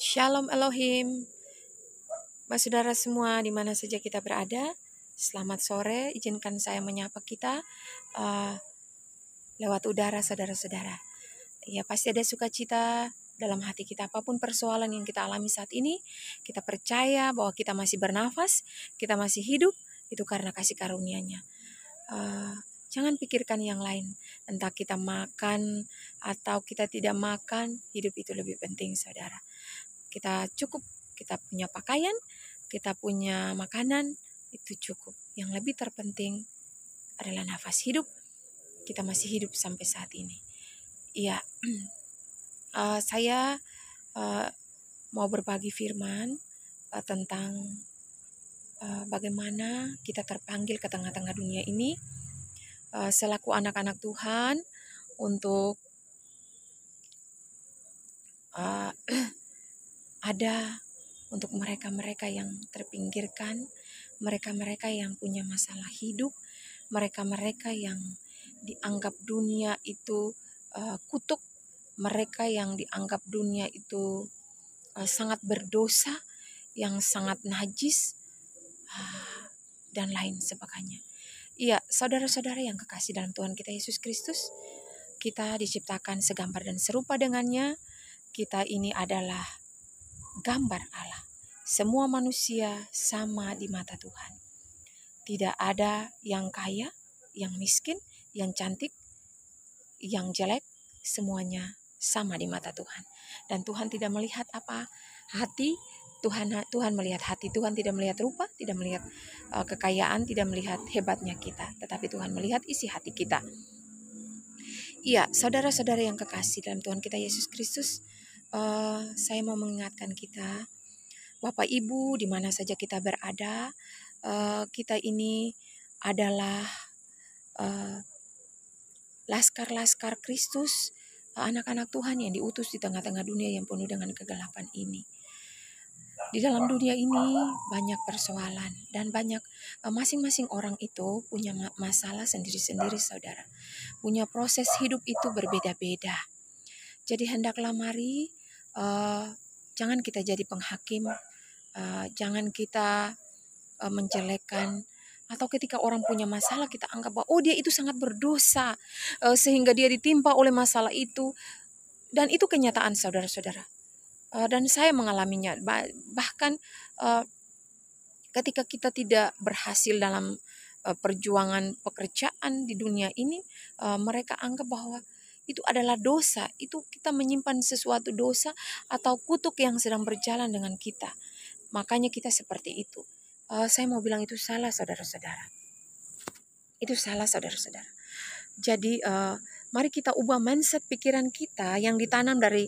Shalom Elohim, saudara semua di mana saja kita berada. Selamat sore, izinkan saya menyapa kita lewat udara saudara-saudara. Ya, pasti ada sukacita dalam hati kita apapun persoalan yang kita alami saat ini. Kita percaya bahwa kita masih bernafas, kita masih hidup, itu karena kasih karunia-Nya. Jangan pikirkan yang lain, entah kita makan atau kita tidak makan, hidup itu lebih penting saudara. Kita cukup, kita punya pakaian, kita punya makanan, itu cukup. Yang lebih terpenting adalah nafas hidup. Kita masih hidup sampai saat ini. Iya, saya mau berbagi firman tentang bagaimana kita terpanggil ke tengah-tengah dunia ini selaku anak-anak Tuhan untuk ada untuk mereka-mereka yang terpinggirkan, mereka-mereka yang punya masalah hidup, mereka-mereka yang dianggap dunia itu kutuk, mereka yang dianggap dunia itu sangat berdosa, yang sangat najis, dan lain sebagainya. Iya, saudara-saudara yang kekasih dalam Tuhan kita Yesus Kristus, kita diciptakan segambar dan serupa dengannya. Kita ini adalah gambar Allah. Semua manusia sama di mata Tuhan. Tidak ada yang kaya, yang miskin, yang cantik, yang jelek, semuanya sama di mata Tuhan. Dan Tuhan tidak melihat apa hati, Tuhan melihat hati. Tuhan tidak melihat rupa, tidak melihat kekayaan, tidak melihat hebatnya kita, tetapi Tuhan melihat isi hati kita. Iya, saudara-saudara yang kekasih dalam Tuhan kita Yesus Kristus, saya mau mengingatkan kita, Bapak Ibu di mana saja kita berada, kita ini adalah laskar-laskar Kristus, anak-anak Tuhan yang diutus di tengah-tengah dunia yang penuh dengan kegelapan ini. Di dalam dunia ini banyak persoalan dan banyak masing-masing orang itu punya masalah sendiri-sendiri saudara. Punya proses hidup itu berbeda-beda. Jadi hendaklah mari jangan kita jadi penghakim, jangan kita menjelekkan, atau ketika orang punya masalah kita anggap bahwa dia itu sangat berdosa sehingga dia ditimpa oleh masalah itu. Dan itu kenyataan saudara-saudara. Dan saya mengalaminya. Bahkan ketika kita tidak berhasil dalam perjuangan pekerjaan di dunia ini, mereka anggap bahwa itu adalah dosa. Itu kita menyimpan sesuatu dosa atau kutuk yang sedang berjalan dengan kita. Makanya kita seperti itu. Saya mau bilang itu salah saudara-saudara. Itu salah saudara-saudara. Jadi mari kita ubah mindset pikiran kita yang ditanam dari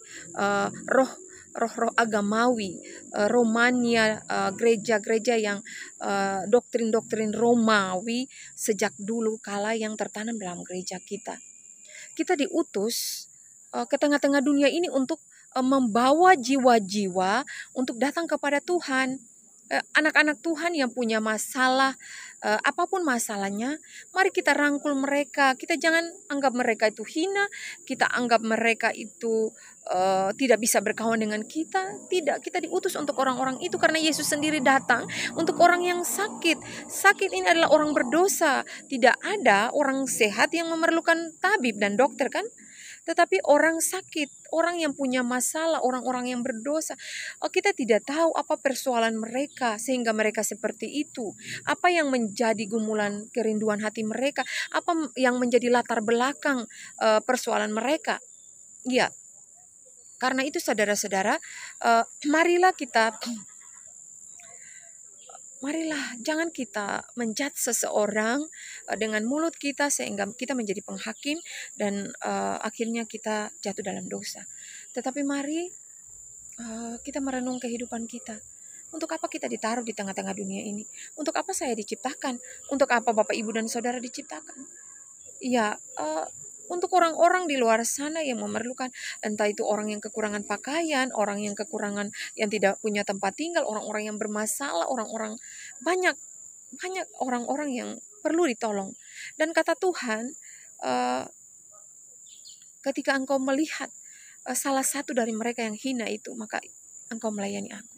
roh-roh agamawi, Romania, gereja-gereja yang doktrin-doktrin Romawi sejak dulu kala yang tertanam dalam gereja kita. Kita diutus ke tengah-tengah dunia ini untuk membawa jiwa-jiwa untuk datang kepada Tuhan. Anak-anak Tuhan yang punya masalah, apapun masalahnya, mari kita rangkul mereka. Kita jangan anggap mereka itu hina, kita anggap mereka itu tidak bisa berkawan dengan kita. Tidak, kita diutus untuk orang-orang itu karena Yesus sendiri datang untuk orang yang sakit. Sakit ini adalah orang berdosa. Tidak ada orang sehat yang memerlukan tabib dan dokter kan? Tetapi orang sakit, orang yang punya masalah, orang-orang yang berdosa. Kita tidak tahu apa persoalan mereka sehingga mereka seperti itu. Apa yang menjadi gumulan kerinduan hati mereka? Apa yang menjadi latar belakang persoalan mereka? Ya, karena itu saudara-saudara, marilah jangan kita menjudge seseorang dengan mulut kita sehingga kita menjadi penghakim dan akhirnya kita jatuh dalam dosa. Tetapi mari kita merenung kehidupan kita. Untuk apa kita ditaruh di tengah-tengah dunia ini? Untuk apa saya diciptakan? Untuk apa Bapak, Ibu, dan Saudara diciptakan? Ya, untuk orang-orang di luar sana yang memerlukan, entah itu orang yang kekurangan pakaian, orang yang kekurangan, yang tidak punya tempat tinggal, orang-orang yang bermasalah, orang-orang banyak orang-orang yang perlu ditolong. Dan kata Tuhan, ketika engkau melihat salah satu dari mereka yang hina itu, maka engkau melayani aku.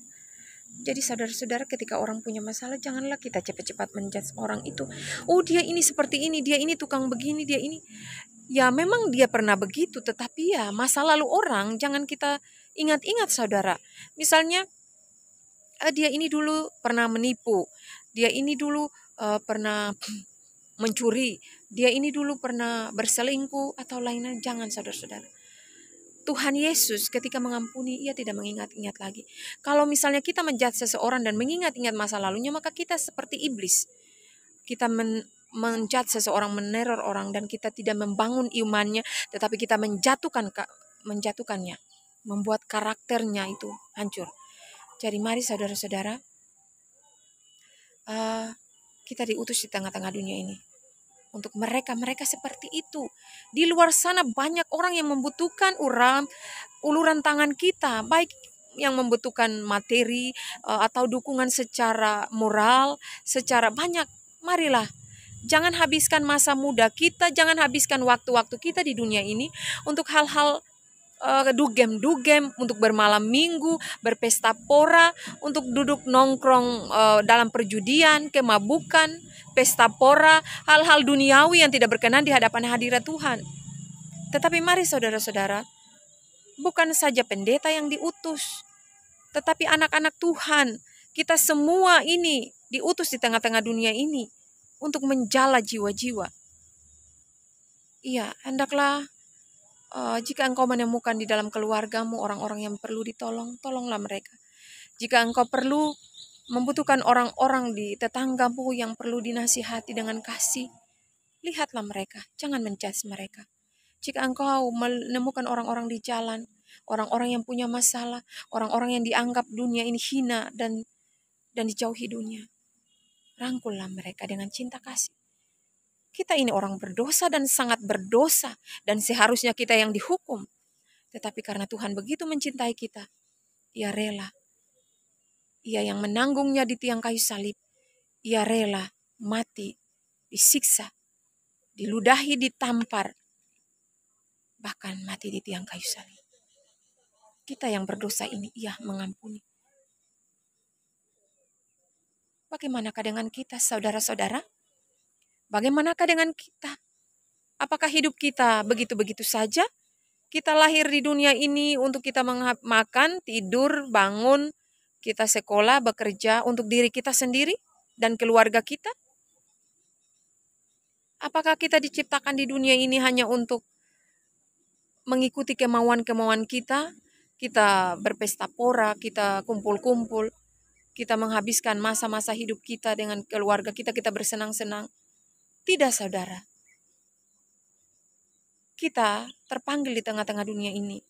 Jadi saudara-saudara, ketika orang punya masalah, janganlah kita cepat-cepat menjudge orang itu. Oh, dia ini seperti ini, dia ini tukang begini, dia ini. Ya memang dia pernah begitu, tetapi ya masa lalu orang jangan kita ingat-ingat, saudara. Misalnya dia ini dulu pernah menipu, dia ini dulu pernah mencuri, dia ini dulu pernah berselingkuh atau lainnya. Jangan, saudara-saudara. Tuhan Yesus ketika mengampuni, ia tidak mengingat-ingat lagi. Kalau misalnya kita menjudge seseorang dan mengingat-ingat masa lalunya, maka kita seperti iblis. Kita menjudge seseorang, meneror orang, dan kita tidak membangun imannya, tetapi kita menjatuhkannya, membuat karakternya itu hancur. Jadi mari saudara-saudara, kita diutus di tengah-tengah dunia ini untuk mereka seperti itu. Di luar sana banyak orang yang membutuhkan uluran tangan kita, baik yang membutuhkan materi atau dukungan secara moral, secara banyak. Marilah, jangan habiskan masa muda kita, jangan habiskan waktu-waktu kita di dunia ini untuk hal-hal dugem, untuk bermalam minggu, berpesta pora, untuk duduk nongkrong dalam perjudian, kemabukan, pesta pora, hal-hal duniawi yang tidak berkenan di hadapan hadirat Tuhan. Tetapi mari saudara-saudara, bukan saja pendeta yang diutus, tetapi anak-anak Tuhan, kita semua ini diutus di tengah-tengah dunia ini untuk menjala jiwa-jiwa. Iya, hendaklah jika engkau menemukan di dalam keluargamu orang-orang yang perlu ditolong, tolonglah mereka. Jika engkau perlu membutuhkan orang-orang di tetanggamu yang perlu dinasihati dengan kasih, lihatlah mereka, jangan menjudge mereka. Jika engkau menemukan orang-orang di jalan, orang-orang yang punya masalah, orang-orang yang dianggap dunia ini hina dan dijauhi dunia, rangkullah mereka dengan cinta kasih. Kita ini orang berdosa dan sangat berdosa, dan seharusnya kita yang dihukum. Tetapi karena Tuhan begitu mencintai kita, ia rela. Ia yang menanggungnya di tiang kayu salib. Ia rela mati, disiksa, diludahi, ditampar, bahkan mati di tiang kayu salib. Kita yang berdosa ini ia mengampuni. Bagaimanakah dengan kita, saudara-saudara? Bagaimanakah dengan kita? Apakah hidup kita begitu-begitu saja? Kita lahir di dunia ini untuk kita makan, tidur, bangun, kita sekolah, bekerja untuk diri kita sendiri dan keluarga kita? Apakah kita diciptakan di dunia ini hanya untuk mengikuti kemauan-kemauan kita? Kita berpesta pora, kita kumpul-kumpul, kita menghabiskan masa-masa hidup kita dengan keluarga kita, kita bersenang-senang. Tidak, saudara. Kita terpanggil di tengah-tengah dunia ini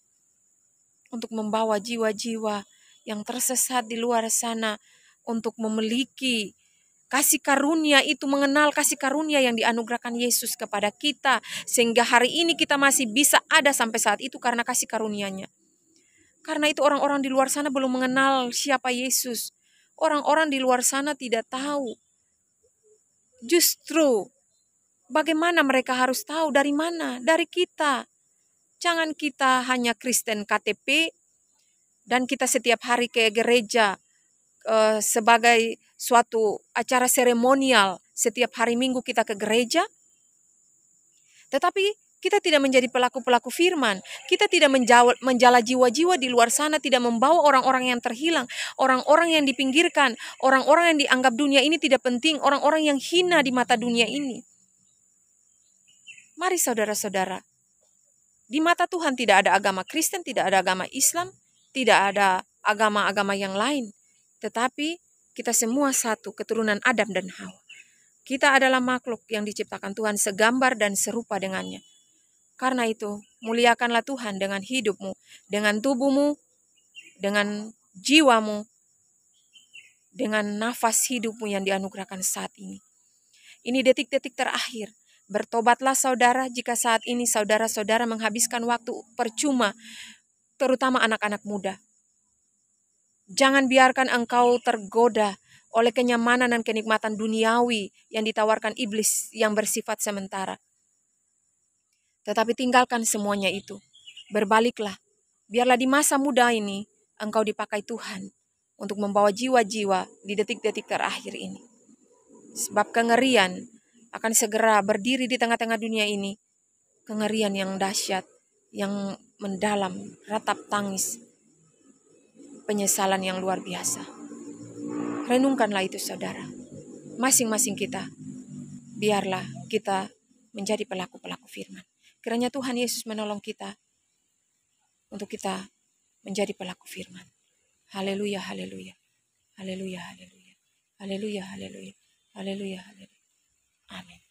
untuk membawa jiwa-jiwa yang tersesat di luar sana, untuk memiliki kasih karunia itu, mengenal kasih karunia yang dianugerahkan Yesus kepada kita, sehingga hari ini kita masih bisa ada sampai saat itu karena kasih karunia-Nya. Karena itu orang-orang di luar sana belum mengenal siapa Yesus. Orang-orang di luar sana tidak tahu. Justru bagaimana mereka harus tahu? Dari mana? Dari kita. Jangan kita hanya Kristen KTP dan kita setiap hari ke gereja sebagai suatu acara seremonial. Setiap hari Minggu kita ke gereja. Tetapi kita tidak menjadi pelaku-pelaku firman. Kita tidak menjala jiwa-jiwa di luar sana, tidak membawa orang-orang yang terhilang, orang-orang yang dipinggirkan, orang-orang yang dianggap dunia ini tidak penting, orang-orang yang hina di mata dunia ini. Mari saudara-saudara, di mata Tuhan tidak ada agama Kristen, tidak ada agama Islam, tidak ada agama-agama yang lain. Tetapi kita semua satu, keturunan Adam dan Hawa. Kita adalah makhluk yang diciptakan Tuhan segambar dan serupa dengannya. Karena itu, muliakanlah Tuhan dengan hidupmu, dengan tubuhmu, dengan jiwamu, dengan nafas hidupmu yang dianugerahkan saat ini. Ini detik-detik terakhir. Bertobatlah saudara jika saat ini saudara-saudara menghabiskan waktu percuma, terutama anak-anak muda. Jangan biarkan engkau tergoda oleh kenyamanan dan kenikmatan duniawi yang ditawarkan iblis yang bersifat sementara. Tetapi tinggalkan semuanya itu. Berbaliklah. Biarlah di masa muda ini engkau dipakai Tuhan untuk membawa jiwa-jiwa di detik-detik terakhir ini. Sebab kengerian akan segera berdiri di tengah-tengah dunia ini. Kengerian yang dahsyat, yang mendalam, ratap tangis, penyesalan yang luar biasa. Renungkanlah itu saudara. Masing-masing kita, biarlah kita menjadi pelaku-pelaku firman. Kiranya Tuhan Yesus menolong kita untuk kita menjadi pelaku firman. Haleluya, haleluya. Haleluya, haleluya. Haleluya, haleluya. Haleluya, haleluya. Amin.